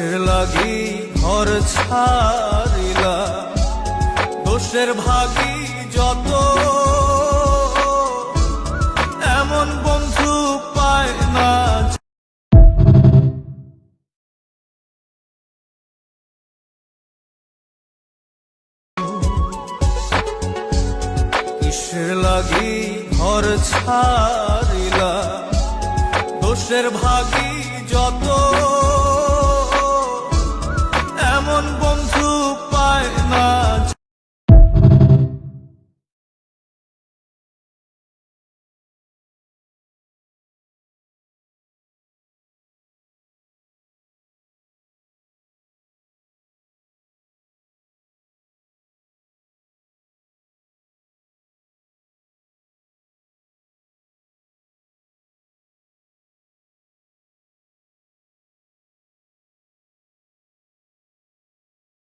কিসের লাগি ঘর ছাড়িলা, দোষের ভাগী যত, এমন বন্ধু পায় না। কিসের লাগি ঘর ছাড়িলা, দোষের ভাগী